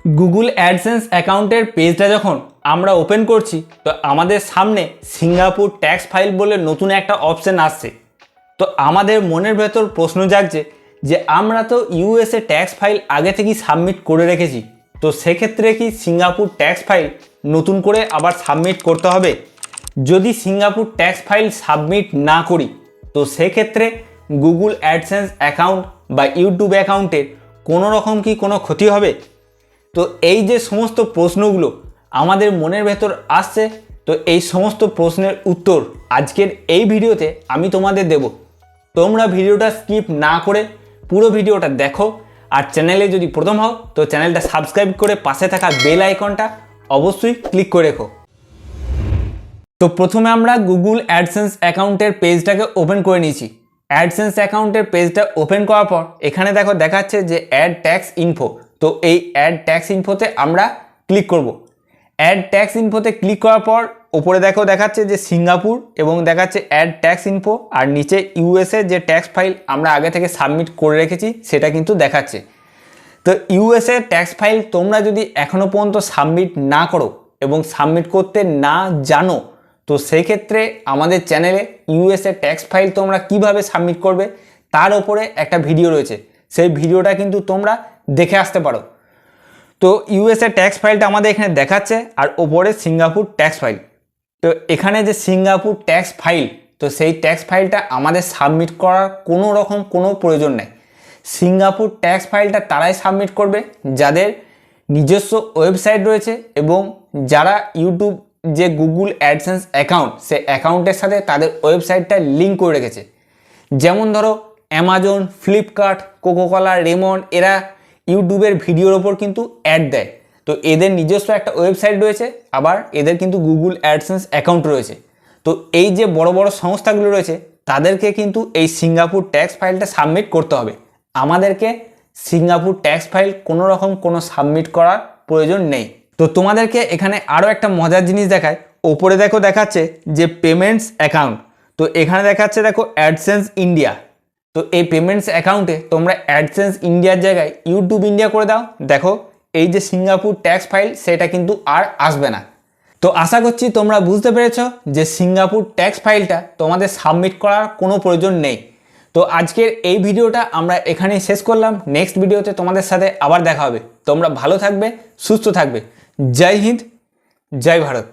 Google AdSense অ্যাকাউন্টের পেজটা যখন আমরা ওপেন করছি তো আমাদের সামনে সিঙ্গাপুর ট্যাক্স ফাইল বলে নতুন একটা অপশান আসছে। তো আমাদের মনের ভেতর প্রশ্ন জাগছে যে আমরা তো ইউএসএ ট্যাক্স ফাইল আগে থেকেই সাবমিট করে রেখেছি, তো সেক্ষেত্রে কি সিঙ্গাপুর ট্যাক্স ফাইল নতুন করে আবার সাবমিট করতে হবে? যদি সিঙ্গাপুর ট্যাক্স ফাইল সাবমিট না করি তো সেক্ষেত্রে গুগল অ্যাডসেন্স অ্যাকাউন্ট বা ইউটিউব অ্যাকাউন্টের কোনো রকম কি কোনো ক্ষতি হবে? তো এই যে সমস্ত প্রশ্নগুলো আমাদের মনের ভেতর আসছে, তো এই সমস্ত প্রশ্নের উত্তর আজকের এই ভিডিওতে আমি তোমাদের দেব। তোমরা ভিডিওটা স্কিপ না করে পুরো ভিডিওটা দেখো, আর চ্যানেলে যদি প্রথম হও তো চ্যানেলটা সাবস্ক্রাইব করে পাশে থাকা বেল আইকনটা অবশ্যই ক্লিক করে রেখো। তো প্রথমে আমরা গুগল অ্যাডসেন্স অ্যাকাউন্টের পেজটাকে ওপেন করে নিয়েছি। অ্যাডসেন্স অ্যাকাউন্টের পেজটা ওপেন করার পর এখানে দেখো দেখাচ্ছে যে অ্যাড ট্যাক্স ইনফো। তো এই অ্যাড ট্যাক্স ইনফোতে আমরা ক্লিক করব। অ্যাড ট্যাক্স ইনফোতে ক্লিক করার পর ওপরে দেখো দেখাচ্ছে যে সিঙ্গাপুর এবং দেখাচ্ছে অ্যাড ট্যাক্স ইনফো, আর নিচে ইউএসএ যে ট্যাক্স ফাইল আমরা আগে থেকে সাবমিট করে রেখেছি সেটা কিন্তু দেখাচ্ছে। তো ইউএসএ ট্যাক্স ফাইল তোমরা যদি এখনও পর্যন্ত সাবমিট না করো এবং সাবমিট করতে না জানো তো সেই ক্ষেত্রে আমাদের চ্যানেলে ইউএসএ ট্যাক্স ফাইল তোমরা কিভাবে সাবমিট করবে তার উপরে একটা ভিডিও রয়েছে, সেই ভিডিওটা কিন্তু তোমরা দেখে আসতে পারো। তো ইউএসএ ট্যাক্স ফাইলটা আমাদের এখানে দেখাচ্ছে আর ওপরে সিঙ্গাপুর ট্যাক্স ফাইল। তো এখানে যে সিঙ্গাপুর ট্যাক্স ফাইল, তো সেই ট্যাক্স ফাইলটা আমাদের সাবমিট করার কোনো রকম কোনো প্রয়োজন নেই। সিঙ্গাপুর ট্যাক্স ফাইলটা তারাই সাবমিট করবে যাদের নিজস্ব ওয়েবসাইট রয়েছে এবং যারা ইউটিউব যে গুগল অ্যাডসেন্স অ্যাকাউন্ট সে অ্যাকাউন্টের সাথে তাদের ওয়েবসাইটটা লিঙ্ক করে রেখেছে। যেমন ধরো অ্যামাজন, ফ্লিপকার্ট, কোকোকোলা, রেমন্ড, এরা ইউটিউবের ভিডিওর ওপর কিন্তু অ্যাড দেয়। তো এদের নিজস্ব একটা ওয়েবসাইট রয়েছে, আবার এদের কিন্তু গুগল অ্যাডসেন্স অ্যাকাউন্ট রয়েছে। তো এই যে বড় বড় সংস্থাগুলো রয়েছে তাদেরকে কিন্তু এই সিঙ্গাপুর ট্যাক্স ফাইলটা সাবমিট করতে হবে। আমাদেরকে সিঙ্গাপুর ট্যাক্স ফাইল কোনো রকম কোনো সাবমিট করার প্রয়োজন নেই। তো তোমাদেরকে এখানে আরও একটা মজার জিনিস দেখায়। ওপরে দেখো দেখাচ্ছে যে পেমেন্টস অ্যাকাউন্ট। তো এখানে দেখাচ্ছে দেখো অ্যাডসেন্স ইন্ডিয়া। তো এই পেমেন্টস অ্যাকাউন্টে তোমরা অ্যাডসেন্স ইন্ডিয়ার জায়গায় ইউটিউব ইন্ডিয়া করে দাও, দেখো এই যে সিঙ্গাপুর ট্যাক্স ফাইল সেটা কিন্তু আর আসবে না। তো আশা করছি তোমরা বুঝতে পেরেছো যে সিঙ্গাপুর ট্যাক্স ফাইলটা তোমাদের সাবমিট করার কোনো প্রয়োজন নেই। তো আজকের এই ভিডিওটা আমরা এখানেই শেষ করলাম। নেক্সট ভিডিওতে তোমাদের সাথে আবার দেখা হবে। তোমরা ভালো থাকবে, সুস্থ থাকবে। জয় হিন্দ, জয় ভারত।